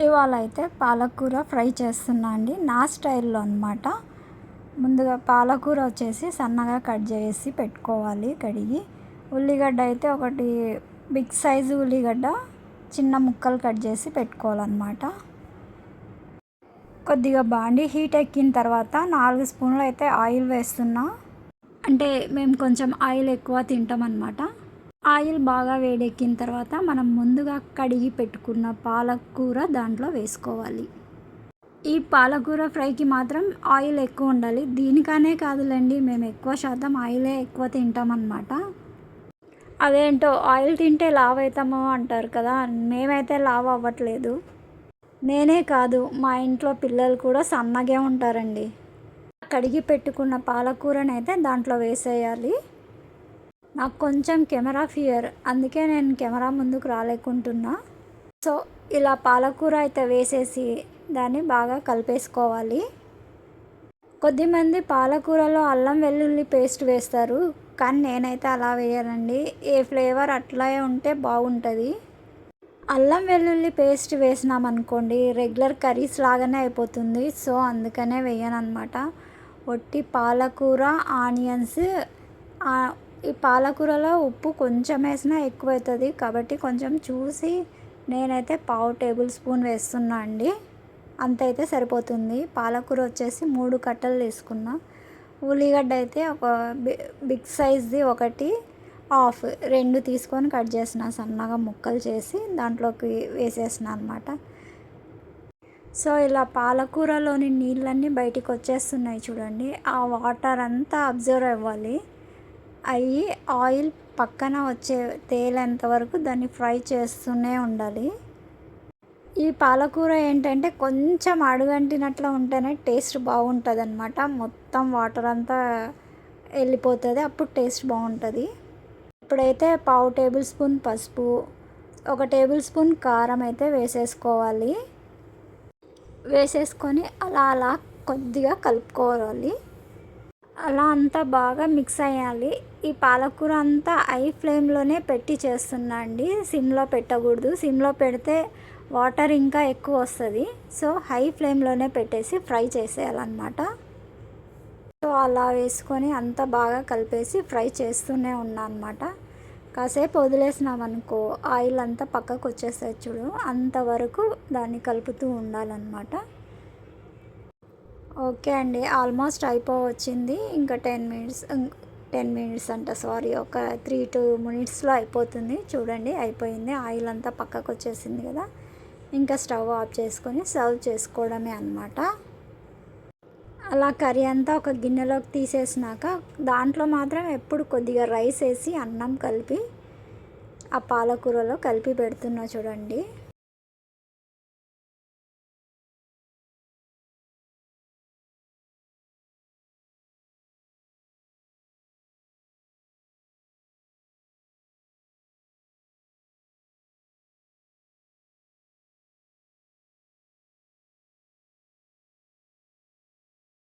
ఇవాళ అయితే పాలకూర ఫ్రై చేస్తున్నా అండి, నా స్టైల్లో అనమాట. ముందుగా పాలకూర వచ్చేసి సన్నగా కట్ చేసి పెట్టుకోవాలి కడిగి. ఉల్లిగడ్డ అయితే ఒకటి బిగ్ సైజు ఉల్లిగడ్డ చిన్న ముక్కలు కట్ చేసి పెట్టుకోవాలన్నమాట. కొద్దిగా బాండి హీట్ ఎక్కిన తర్వాత 4 స్పూన్లు అయితే ఆయిల్ వేస్తున్నా. అంటే మేము కొంచెం ఆయిల్ ఎక్కువ తింటాం అన్నమాట. ఆయిల్ బాగా వేడెక్కిన తర్వాత మనం ముందుగా కడిగి పెట్టుకున్న పాలకూర దాంట్లో వేసుకోవాలి. ఈ పాలకూర ఫ్రైకి మాత్రం ఆయిల్ ఎక్కువ ఉండాలి. దీనికనే కాదులేండి, మేము ఎక్కువ శాతం ఆయిలే ఎక్కువ తింటామన్నమాట. అదేంటో ఆయిల్ తింటే లావ్ అవుతామో అంటారు కదా, మేమైతే లావ్ అవ్వట్లేదు. నేనే కాదు, మా ఇంట్లో పిల్లలు కూడా సన్నగే ఉంటారండి. కడిగి పెట్టుకున్న పాలకూరనైతే దాంట్లో వేసేయాలి. నాకు కొంచెం కెమెరా ఫియర్, అందుకే నేను కెమెరా ముందుకు రాలేకుంటున్నా. సో ఇలా పాలకూర అయితే వేసేసి దాన్ని బాగా కలిపేసుకోవాలి. కొద్దిమంది పాలకూరలో అల్లం వెల్లుల్లి పేస్ట్ వేస్తారు, కానీ నేనైతే అలా వేయనండి. ఏ ఫ్లేవర్ అట్లా ఉంటే బాగుంటుంది. అల్లం వెల్లుల్లి పేస్ట్ వేసినామనుకోండి రెగ్యులర్ కర్రీస్ లాగానే అయిపోతుంది. సో అందుకనే వేయను అనమాట. ఒట్టి పాలకూర, ఆనియన్స్. ఈ పాలకూరలో ఉప్పు కొంచెం వేసినా ఎక్కువ అవుతుంది, కాబట్టి కొంచెం చూసి నేనైతే 1/2 టేబుల్ స్పూన్ వేస్తున్నా అండి. అంతైతే సరిపోతుంది. పాలకూర వచ్చేసి 3 కట్టలు తీసుకున్నా. ఉల్లిగడ్డ అయితే ఒక బిగ్ సైజ్ది ఒకటి, హాఫ్ 2 తీసుకొని కట్ చేసిన సన్నగా ముక్కలు చేసి దాంట్లోకి వేసేసిన అనమాట. సో ఇలా పాలకూరలోని నీళ్ళన్నీ బయటికి వచ్చేస్తున్నాయి చూడండి. ఆ వాటర్ అంతా అబ్జర్వ్ అవ్వాలి. అవి ఆయిల్ పక్కన వచ్చే తేలేంత వరకు దాన్ని ఫ్రై చేస్తూనే ఉండాలి. ఈ పాలకూర ఏంటంటే కొంచెం అడుగంటినట్లు ఉంటేనే టేస్ట్ బాగుంటుంది అనమాట. మొత్తం వాటర్ అంతా వెళ్ళిపోతుంది, అప్పుడు టేస్ట్ బాగుంటుంది. ఇప్పుడైతే 1/2 టేబుల్ స్పూన్ పసుపు, 1 టేబుల్ స్పూన్ కారం అయితే వేసేసుకోవాలి. వేసేసుకొని అలా కొద్దిగా కలుపుకోవాలి. అలా అంతా బాగా మిక్స్ అయ్యాలి. ఈ పాలకూర అంతా హై ఫ్లేమ్లోనే పెట్టి చేస్తున్నా అండి, సిమ్లో పెట్టకూడదు. సిమ్లో పెడితే వాటర్ ఇంకా ఎక్కువ వస్తుంది. సో హై ఫ్లేమ్లోనే పెట్టేసి ఫ్రై చేసేయాలన్నమాట. సో అలా వేసుకొని అంతా బాగా కలిపేసి ఫ్రై చేస్తూనే ఉన్నా అనమాట. కాసేపు వదిలేసినామనుకో ఆయిల్ అంతా పక్కకు వచ్చేస్తుంది చూడు, అంతవరకు దాన్ని కలుపుతూ ఉండాలన్నమాట. ఓకే అండి, ఆల్మోస్ట్ అయిపోవచ్చింది. ఇంకా 10 మినిట్స్ ఒక 3-2 మినిట్స్లో అయిపోతుంది. చూడండి అయిపోయింది. ఆయిల్ అంతా పక్కకు వచ్చేసింది కదా. ఇంకా స్టవ్ ఆఫ్ చేసుకొని సర్వ్ చేసుకోవడమే అన్నమాట. అలా కర్రీ అంతా ఒక గిన్నెలోకి తీసేసినాక దాంట్లో మాత్రం ఎప్పుడు కొద్దిగా రైస్ వేసి అన్నం కలిపి ఆ పాలకూరలో కలిపి పెడుతున్నా చూడండి.